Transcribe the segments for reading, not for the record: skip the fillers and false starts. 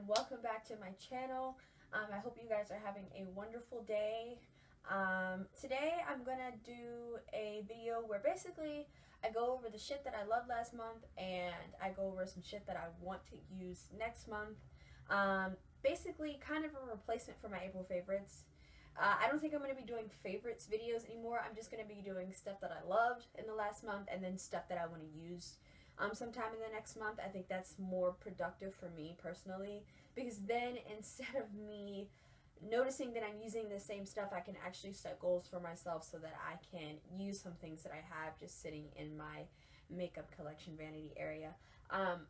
and welcome back to my channel. I hope you guys are having a wonderful day. Today I'm gonna do a video where basically I go over the shit that I loved last month and I go over some shit that I want to use next month. Basically kind of a replacement for my April favorites. I don't think I'm going to be doing favorites videos anymore. I'm just going to be doing stuff that I loved in the last month and then stuff that I want to use sometime in the next month. I think that's more productive for me personally, because then instead of me noticing that I'm using the same stuff, I can actually set goals for myself so that I can use some things that I have just sitting in my makeup collection vanity area.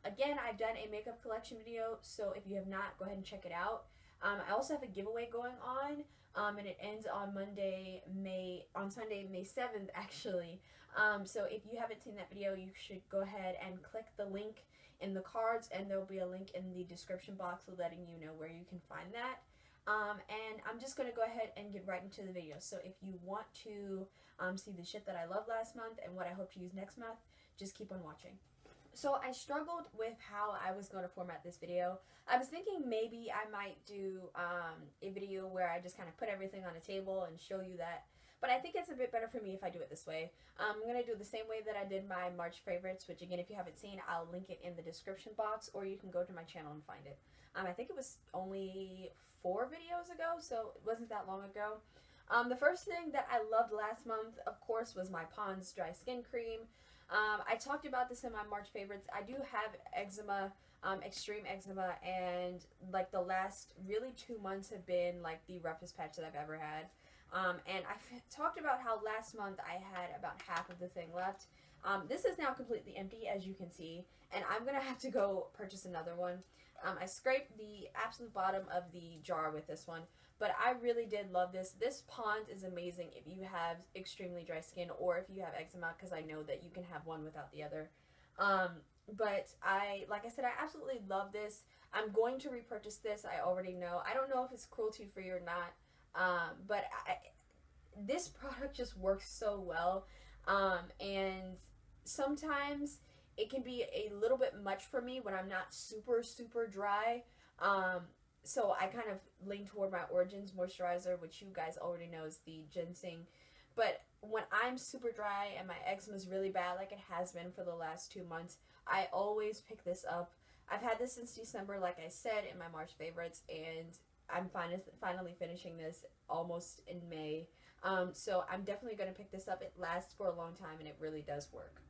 Again, I've done a makeup collection video, so if you have not, go ahead and check it out. I also have a giveaway going on, and it ends on Sunday, May 7th, actually. So if you haven't seen that video, you should go ahead and click the link in the cards, and there'll be a link in the description box letting you know where you can find that. And I'm just going to go ahead and get right into the video. So if you want to see the shit that I loved last month and what I hope to use next month, just keep on watching. So I struggled with how I was going to format this video. I was thinking maybe I might do a video where I just kind of put everything on a table and show you that. But I think it's a bit better for me if I do it this way. I'm going to do the same way that I did my March favorites, which again, if you haven't seen, I'll link it in the description box, or you can go to my channel and find it. I think it was only 4 videos ago, so it wasn't that long ago. The first thing that I loved last month, of course, was my Pond's Dry Skin Cream. I talked about this in my March favorites. I do have eczema, extreme eczema, and like the last really 2 months have been like the roughest patch that I've ever had. And I've talked about how last month I had about half of the thing left. This is now completely empty, as you can see, and I'm gonna have to go purchase another one. I scraped the absolute bottom of the jar with this one, but I really did love this. This Pond is amazing if you have extremely dry skin or if you have eczema, because I know that you can have one without the other. But like I said, I absolutely love this. I'm going to repurchase this. I already know. I don't know if it's cruelty free or not, but this product just works so well. And sometimes it can be a little bit much for me when I'm not super dry. So I kind of lean toward my Origins moisturizer, which you guys already know is the ginseng. But when I'm super dry and my eczema is really bad, like it has been for the last 2 months, I always pick this up. I've had this since December, like I said, in my March favorites, and I'm finally finishing this almost in May. So I'm definitely going to pick this up. It lasts for a long time, and it really does work.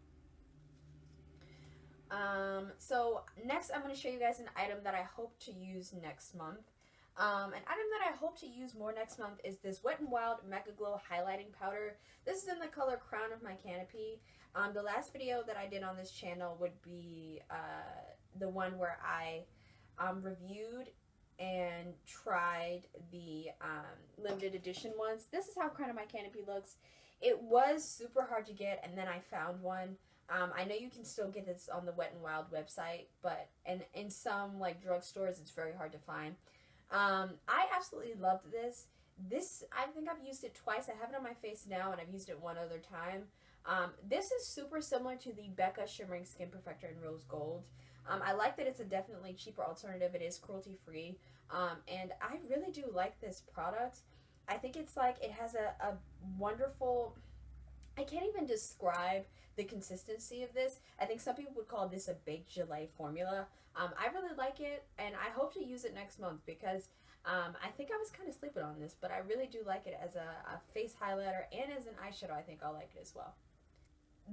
So next I'm going to show you guys an item that I hope to use next month. An item that I hope to use more next month is this Wet n Wild MegaGlo highlighting powder. This is in the color Crown of my Canopy. The last video that I did on this channel would be the one where I reviewed and tried the limited edition ones. This is how Crown of my Canopy looks. It was super hard to get, and then I found one. I know you can still get this on the Wet n Wild website, but in some like drugstores it's very hard to find. I absolutely loved this. I think I've used it twice. I have it on my face now, and I've used it one other time. This is super similar to the Becca Shimmering Skin Perfector in Rose Gold. I like that it's a definitely cheaper alternative. It is cruelty free, and I really do like this product. I think it's like it has a wonderful, I can't even describe the consistency of this. I think some people would call this a baked gelée formula. I really like it, and I hope to use it next month because I think I was kind of sleeping on this, but I really do like it as a face highlighter, and as an eyeshadow I think I'll like it as well.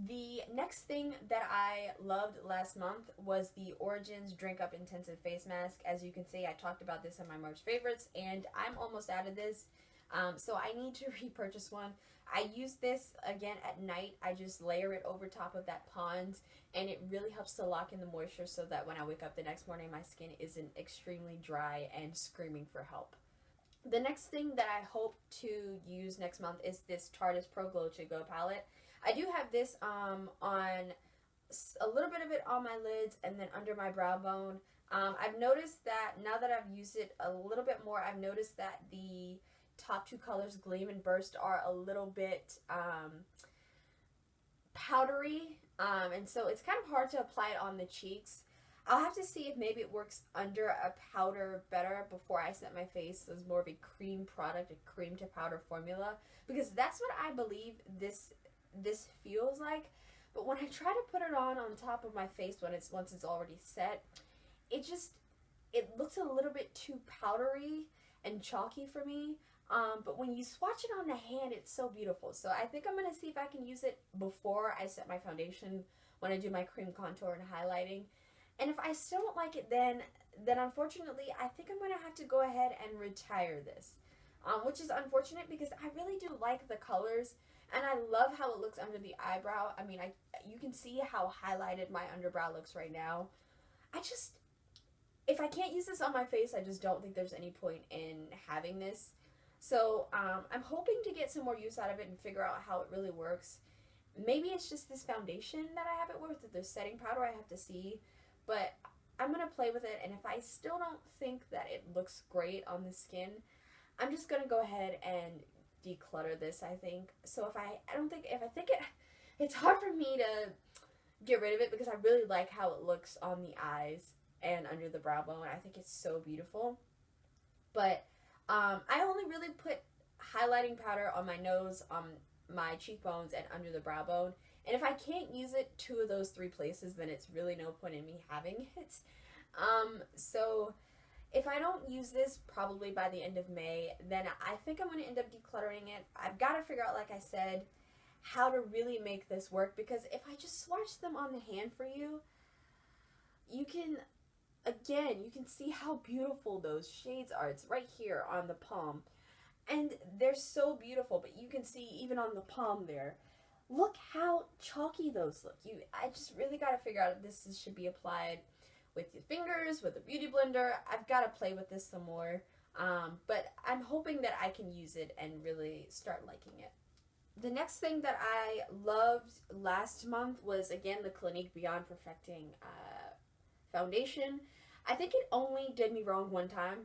The next thing that I loved last month was the Origins Drink Up Intensive Face Mask. As you can see, I talked about this in my March favorites, and I'm almost out of this. So I need to repurchase one. I use this again at night. I just layer it over top of that Pond, and it really helps to lock in the moisture so that when I wake up the next morning, my skin isn't extremely dry and screaming for help. The next thing that I hope to use next month is this Tarteist Pro Glow To Go palette. I do have this on a little bit of it on my lids and then under my brow bone. I've noticed that now that I've used it a little bit more, I've noticed that the top 2 colors, Gleam and Burst, are a little bit powdery, and so it's kind of hard to apply it on the cheeks. I'll have to see if maybe it works under a powder better before I set my face as more of a cream product, a cream to powder formula, because that's what I believe this feels like. But when I try to put it on top of my face once it's already set, it looks a little bit too powdery and chalky for me. But when you swatch it on the hand, it's so beautiful. So I think I'm going to see if I can use it before I set my foundation when I do my cream contour and highlighting. And if I still don't like it then unfortunately, I think I'm going to have to go ahead and retire this. Which is unfortunate because I really do like the colors. And I love how it looks under the eyebrow. I mean, you can see how highlighted my underbrow looks right now. If I can't use this on my face, I just don't think there's any point in having this. So I'm hoping to get some more use out of it and figure out how it really works. Maybe it's just this foundation that I have it with, the setting powder, I have to see. But I'm going to play with it, and if I still don't think that it looks great on the skin, I'm just going to go ahead and declutter this, I think. So if I think it's hard for me to get rid of it because I really like how it looks on the eyes and under the brow bone. I think it's so beautiful. But I only really put highlighting powder on my nose, on my cheekbones, and under the brow bone. And if I can't use it 2 of those 3 places, then it's really no point in me having it. So if I don't use this probably by the end of May, then I think I'm going to end up decluttering it. I've got to figure out, like I said, how to really make this work, because if I just swatch them on the hand for you, you can see how beautiful those shades are. It's right here on the palm. And they're so beautiful, but you can see even on the palm there, look how chalky those look. I just really got to figure out if this should be applied with your fingers, with a beauty blender. I've got to play with this some more. But I'm hoping that I can use it and really start liking it. The next thing that I loved last month was, again, the Clinique Beyond Perfecting foundation. I think it only did me wrong one time,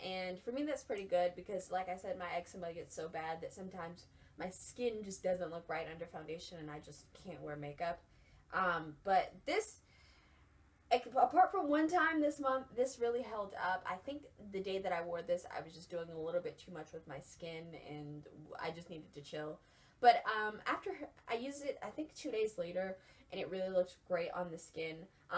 and for me that's pretty good because, like I said, my eczema gets so bad that sometimes my skin just doesn't look right under foundation and I just can't wear makeup. But this, apart from one time this month, this really held up. I think the day that I wore this, I was just doing a little bit too much with my skin and I just needed to chill. But after I used it, I think 2 days later, and it really looked great on the skin.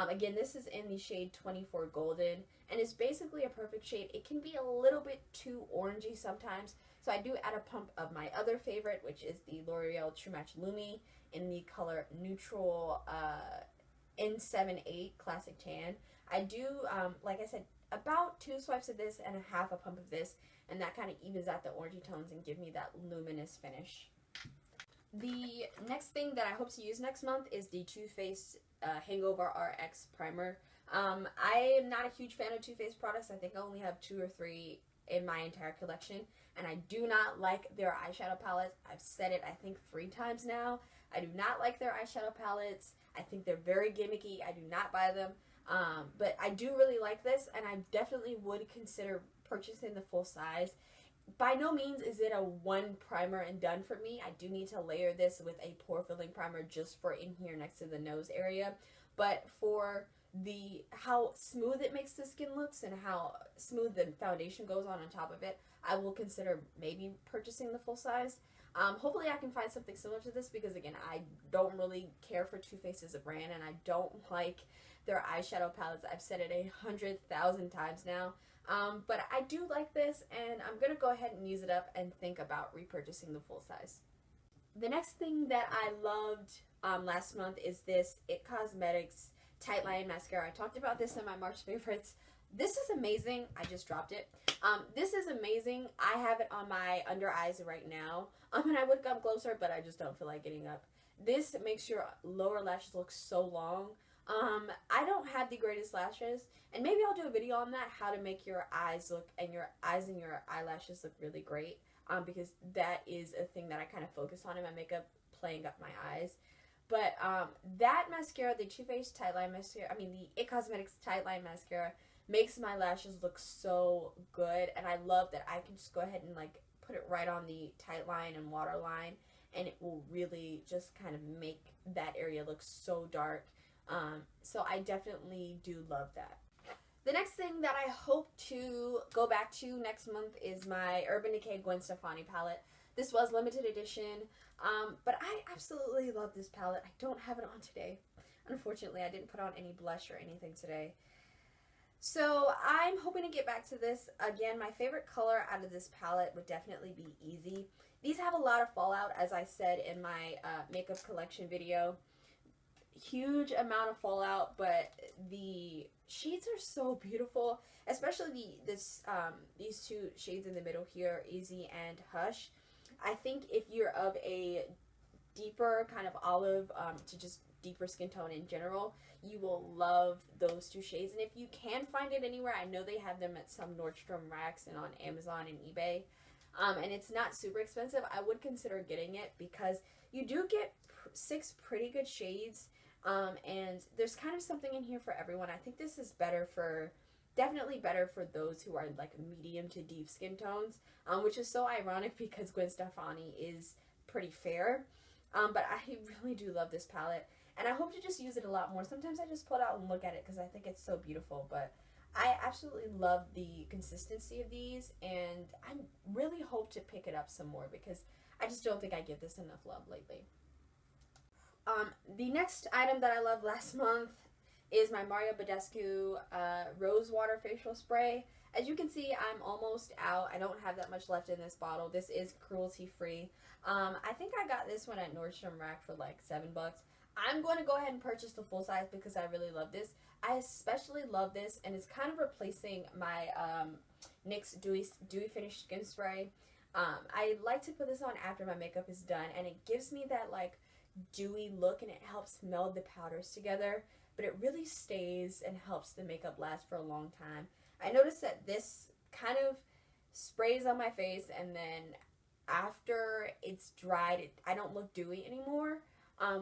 Again, this is in the shade 24 Golden, and it's basically a perfect shade. It can be a little bit too orangey sometimes, so I do add a pump of my other favorite, which is the L'Oreal True Match Lumi in the color Neutral N78 Classic Tan. I do, like I said, about 2 swipes of this and a half a pump of this, and that kind of evens out the orangey tones and give me that luminous finish. The next thing that I hope to use next month is the Too Faced Hangover RX Primer. I am not a huge fan of Too Faced products. I think I only have 2 or 3 in my entire collection, and I do not like their eyeshadow palettes. I've said it, I think, 3 times now. I do not like their eyeshadow palettes. I think they're very gimmicky. I do not buy them. But I do really like this, and I definitely would consider purchasing the full size. By no means is it a one primer and done for me. I do need to layer this with a pore filling primer just for in here next to the nose area. But for how smooth it makes the skin looks and how smooth the foundation goes on top of it, I will consider maybe purchasing the full size. Hopefully I can find something similar to this because, again, I don't really care for Too Faced as a brand, and I don't like their eyeshadow palettes. I've said it 100,000 times now. But I do like this, and I'm going to go ahead and use it up and think about repurchasing the full size. The next thing that I loved last month is this It Cosmetics Tightline Mascara. I talked about this in my March favorites. This is amazing. I just dropped it. This is amazing. I have it on my under eyes right now. And I would come closer, but I just don't feel like getting up. This makes your lower lashes look so long. I don't have the greatest lashes, and maybe I'll do a video on that, how to make your eyes look, and your eyes and your eyelashes look really great, because that is a thing that I kind of focus on in my makeup, playing up my eyes. But that mascara, the Too Faced Tightline Mascara, the It Cosmetics Tightline Mascara, makes my lashes look so good, and I love that I can just go ahead and like put it right on the tight line and waterline, and it will really just kind of make that area look so dark. So I definitely do love that. The next thing that I hope to go back to next month is my Urban Decay Gwen Stefani palette. This was limited edition, but I absolutely love this palette. I don't have it on today. Unfortunately, I didn't put on any blush or anything today. So I'm hoping to get back to this. Again, my favorite color out of this palette would definitely be Easy. These have a lot of fallout, as I said in my makeup collection video. Huge amount of fallout, but the shades are so beautiful, especially these two shades in the middle here, Easy and Hush. I think if you're of a deeper kind of olive to just deeper skin tone in general, you will love those two shades. And if you can find it anywhere, I know they have them at some Nordstrom racks and on Amazon and eBay, and it's not super expensive. I would consider getting it because you do get 6 pretty good shades, and there's kind of something in here for everyone. I think this is better for, definitely better for those who are like medium to deep skin tones, which is so ironic because Gwen Stefani is pretty fair. But I really do love this palette, and I hope to just use it a lot more. Sometimes I just pull it out and look at it because I think it's so beautiful, but I absolutely love the consistency of these, and I really hope to pick it up some more because I just don't think I give this enough love lately. The next item that I loved last month is my Badescu Rosewater facial spray. As you can see, I'm almost out. I don't have that much left in this bottle. This is cruelty-free. I think I got this one at Nordstrom Rack for like $7. I'm going to go ahead and purchase the full size because I really love this. I especially love this, and it's kind of replacing my NYX Dewy Finish Skin Spray. I like to put this on after my makeup is done, and it gives me that like dewy look, and it helps meld the powders together, but it really stays and helps the makeup last for a long time. I noticed that this kind of sprays on my face, and then after it's dried, I don't look dewy anymore,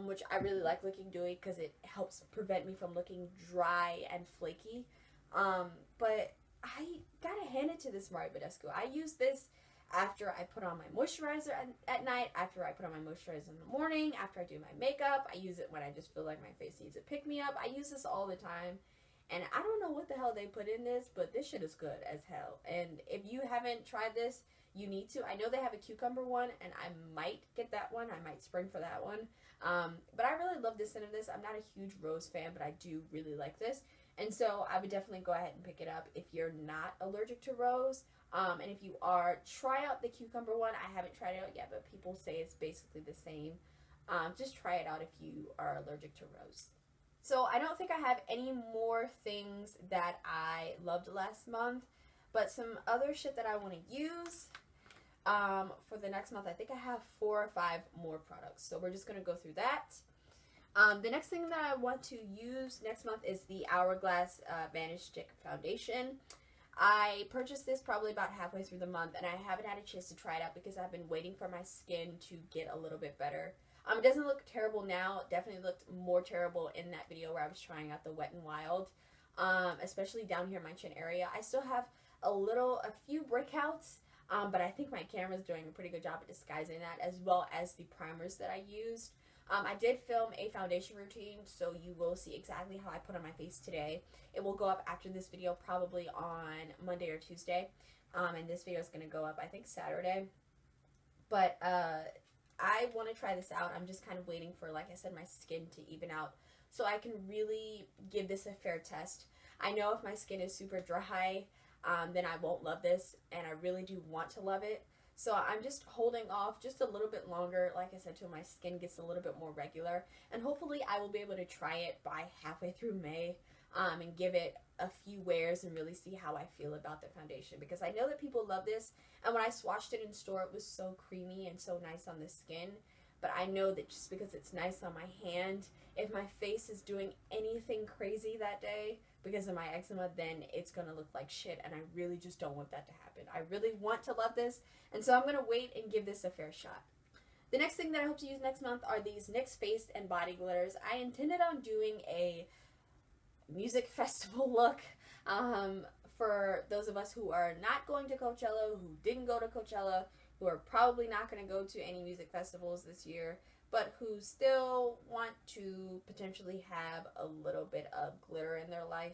which I really like looking dewy because it helps prevent me from looking dry and flaky. But I gotta hand it to this Badescu. I use this after I put on my moisturizer at night, after I put on my moisturizer in the morning, after I do my makeup. I use it when I just feel like my face needs a pick-me-up. I use this all the time. And I don't know what the hell they put in this, but this shit is good as hell. And if you haven't tried this, you need to. I know they have a cucumber one, and I might get that one. I might spring for that one. But I really love the scent of this. I'm not a huge rose fan, but I do really like this. And so I would definitely go ahead and pick it up if you're not allergic to rose. And if you are, try out the cucumber one. I haven't tried it out yet, but people say it's basically the same. Just try it out if you are allergic to rose. So I don't think I have any more things that I loved last month, but some other shit that I want to use for the next month. I think I have 4 or 5 more products, so we're just going to go through that. The next thing that I want to use next month is the Hourglass Vanish Stick Foundation. I purchased this probably about halfway through the month, and I haven't had a chance to try it out because I've been waiting for my skin to get a little bit better. It doesn't look terrible now. It definitely looked more terrible in that video where I was trying out the Wet n Wild, especially down here in my chin area. I still have a few breakouts, but I think my camera's doing a pretty good job at disguising that, as well as the primers that I used. I did film a foundation routine, so you will see exactly how I put on my face today. It will go up after this video, probably on Monday or Tuesday, and this video is going to go up, I think, Saturday. But I want to try this out. I'm just kind of waiting for, like I said, my skin to even out so I can really give this a fair test. I know if my skin is super dry, then I won't love this, and I really do want to love it. So I'm just holding off just a little bit longer, like I said, till my skin gets a little bit more regular. And hopefully I will be able to try it by halfway through May, and give it a few wears and really see how I feel about the foundation. Because I know that people love this, and when I swatched it in store, it was so creamy and so nice on the skin. But I know that just because it's nice on my hand, if my face is doing anything crazy that day because of my eczema, then it's going to look like shit, and I really just don't want that to happen. I really want to love this, and so I'm going to wait and give this a fair shot. The next thing that I hope to use next month are these NYX Face and Body Glitters. I intended on doing a music festival look for those of us who are not going to Coachella, who didn't go to Coachella, who are probably not going to go to any music festivals this year. but who still want to potentially have a little bit of glitter in their life.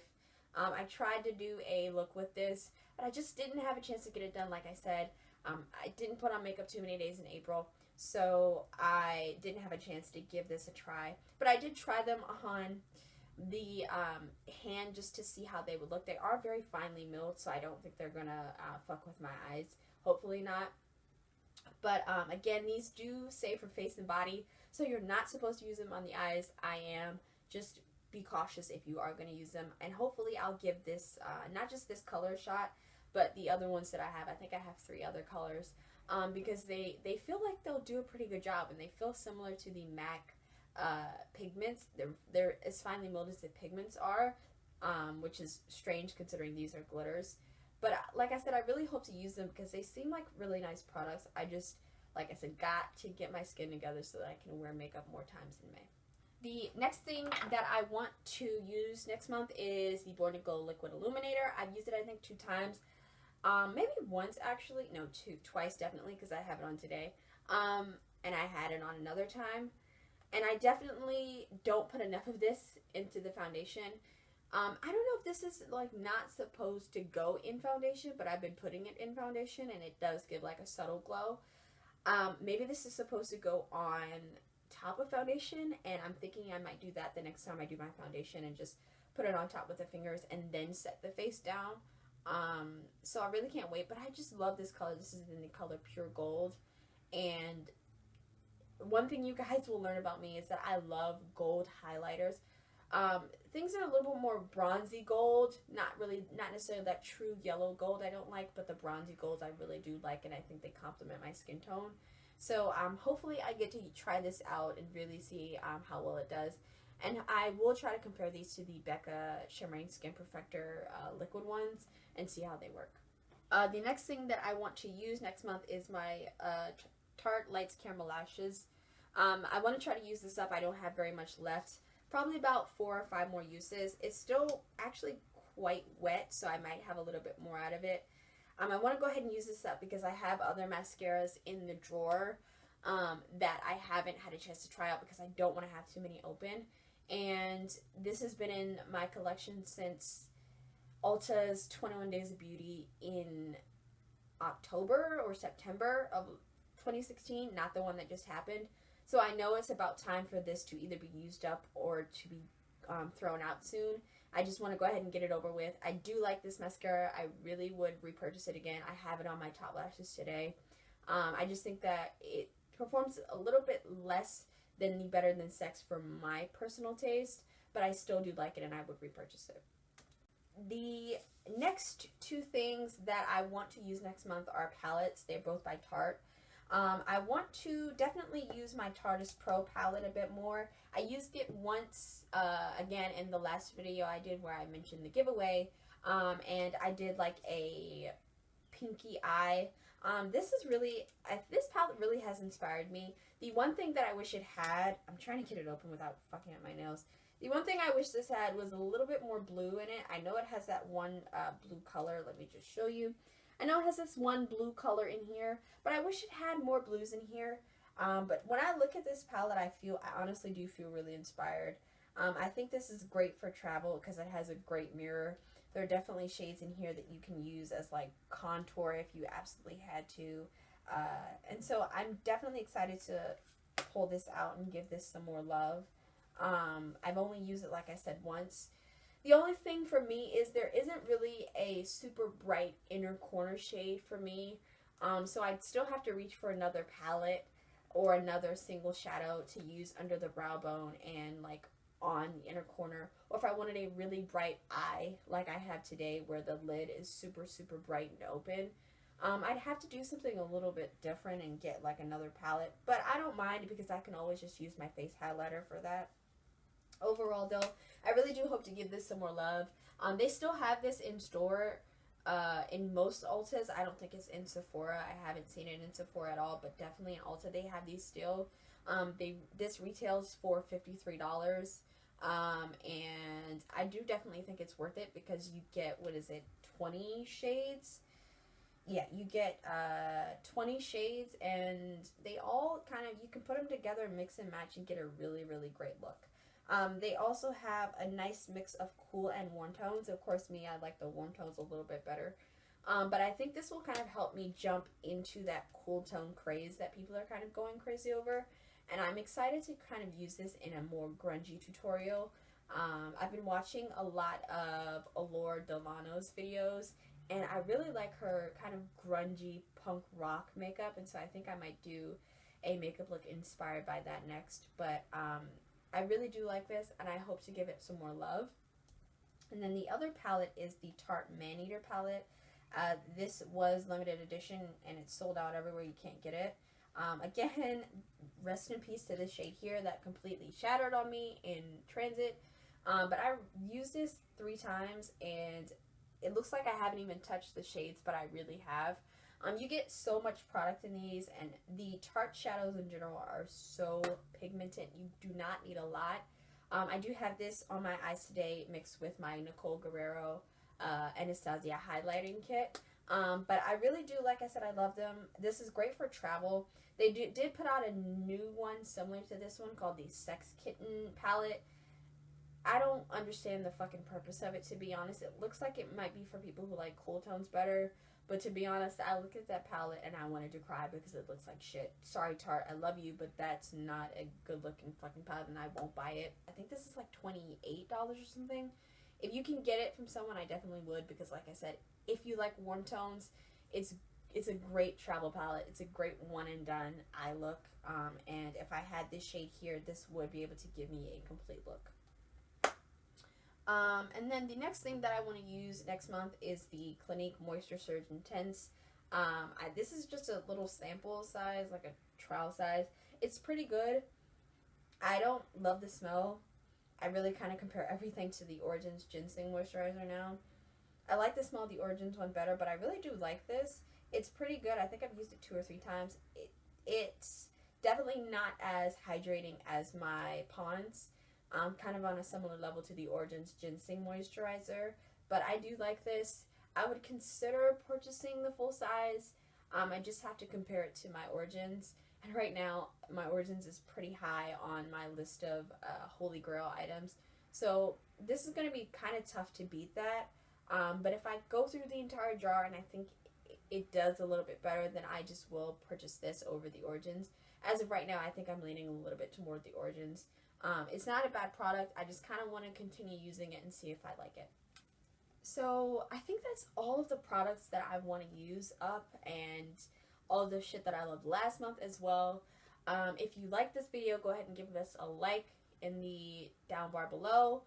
I tried to do a look with this, but I just didn't have a chance to get it done. Like I said, I didn't put on makeup too many days in April, so I didn't have a chance to give this a try. But I did try them on the hand just to see how they would look. They are very finely milled, so I don't think they're gonna fuck with my eyes. Hopefully not. But again, these do say for face and body, so you're not supposed to use them on the eyes. I am. Just be cautious if you are going to use them. And hopefully I'll give this, not just this color shot, but the other ones that I have. I think I have 3 other colors, because they feel like they'll do a pretty good job, and they feel similar to the MAC pigments. They're as finely milled as the pigments are, which is strange considering these are glitters. But like I said, I really hope to use them because they seem like really nice products. I just, like I said, got to get my skin together so that I can wear makeup more times in May. The next thing that I want to use next month is the Born to Glow Liquid Illuminator. I've used it, I think, 2 times. Maybe once, actually. No, twice definitely, because I have it on today. And I had it on another time. And I definitely don't put enough of this into the foundation. I don't know if this is, like, not supposed to go in foundation, but I've been putting it in foundation, and it does give, like, a subtle glow. Maybe this is supposed to go on top of foundation, and I'm thinking I might do that the next time I do my foundation and just put it on top with the fingers and then set the face down. So I really can't wait, but I just love this color. This is in the color Pure Gold, and one thing you guys will learn about me is that I love gold highlighters. Things that are a little bit more bronzy gold, not necessarily that true yellow gold I don't like, but the bronzy golds I really do like, and I think they complement my skin tone. So hopefully I get to try this out and really see how well it does. And I will try to compare these to the Becca Shimmering Skin Perfector liquid ones and see how they work. The next thing that I want to use next month is my Tarte Lights Caramel Lashes. I want to try to use this up. I don't have very much left. Probably about 4 or 5 more uses. It's still actually quite wet, so I might have a little bit more out of it. I want to go ahead and use this up because I have other mascaras in the drawer that I haven't had a chance to try out because I don't want to have too many open. And this has been in my collection since Ulta's 21 Days of Beauty in October or September of 2016, not the one that just happened. So I know it's about time for this to either be used up or to be thrown out soon. I just want to go ahead and get it over with. I do like this mascara. I really would repurchase it again. I have it on my top lashes today. I just think that it performs a little bit less than the Better Than Sex for my personal taste, but I still do like it and I would repurchase it. The next 2 things that I want to use next month are palettes. They're both by Tarte. I want to definitely use my Tarteist Pro palette a bit more. I used it once, again, in the last video I did where I mentioned the giveaway, and I did like a pinky eye. This palette really has inspired me. The one thing that I wish it had, I'm trying to get it open without fucking up my nails. The one thing I wish this had was a little bit more blue in it. I know it has that one blue color. Let me just show you. I know it has this one blue color in here, but I wish it had more blues in here. But when I look at this palette, I honestly do feel really inspired. I think this is great for travel because it has a great mirror. There are definitely shades in here that you can use as like contour if you absolutely had to. And so I'm definitely excited to pull this out and give this some more love. I've only used it, like I said, once. The only thing for me is there isn't really a super bright inner corner shade for me. So I'd still have to reach for another palette or another single shadow to use under the brow bone and like on the inner corner. Or if I wanted a really bright eye like I have today where the lid is super, super bright and open, I'd have to do something a little bit different and get like another palette. But I don't mind because I can always just use my face highlighter for that. Overall, though, I really do hope to give this some more love. They still have this in store in most Ultas. I don't think it's in Sephora. I haven't seen it in Sephora at all, but definitely in Ulta they have these still. This retails for $53, and I do definitely think it's worth it because you get, what is it, 20 shades? yeah, you get 20 shades, and they all kind of, you can put them together, mix and match, and get a really, really great look. They also have a nice mix of cool and warm tones. Of course, me, I like the warm tones a little bit better. But I think this will kind of help me jump into that cool tone craze that people are kind of going crazy over. And I'm excited to kind of use this in a more grungy tutorial. I've been watching a lot of Allure Delano's videos, and I really like her kind of grungy punk rock makeup, and so I think I might do a makeup look inspired by that next. But I really do like this, and I hope to give it some more love. And then the other palette is the Tarte Maneater palette. This was limited edition, and it's sold out everywhere. You can't get it. Again, rest in peace to this shade here that completely shattered on me in transit. But I used this 3 times, and it looks like I haven't even touched the shades, but I really have. You get so much product in these, and the Tarte shadows in general are so pigmented. You do not need a lot. I do have this on my eyes today mixed with my Nicole Guerrero Anastasia highlighting kit. But I really do, like I said, I love them. This is great for travel. They did put out a new one similar to this one called the Sex Kitten palette. I don't understand the fucking purpose of it, to be honest. It looks like it might be for people who like cool tones better. But to be honest, I looked at that palette and I wanted to cry because it looks like shit. Sorry, Tarte, I love you, but that's not a good looking fucking palette, and I won't buy it. I think this is like $28 or something. If you can get it from someone, I definitely would, because like I said, if you like warm tones, it's a great travel palette. It's a great one and done eye look. And if I had this shade here, this would be able to give me a complete look. And then the next thing that I want to use next month is the Clinique Moisture Surge Intense. This is just a little sample size, like a trial size. It's pretty good. I don't love the smell. I really kind of compare everything to the Origins Ginseng Moisturizer now. I like the smell of the Origins one better, but I really do like this. It's pretty good. I think I've used it 2 or 3 times. It's definitely not as hydrating as my Pond's. Kind of on a similar level to the Origins Ginseng Moisturizer, but I do like this. I would consider purchasing the full size. I just have to compare it to my Origins, and right now my Origins is pretty high on my list of Holy Grail items, so this is going to be kind of tough to beat that. But if I go through the entire jar and I think it does a little bit better, then I just will purchase this over the Origins. As of right now, I think I'm leaning a little bit toward the Origins. It's not a bad product. I just kind of want to continue using it and see if I like it. So I think that's all of the products that I want to use up, and all the shit that I loved last month as well. If you like this video, go ahead and give us a like in the down bar below.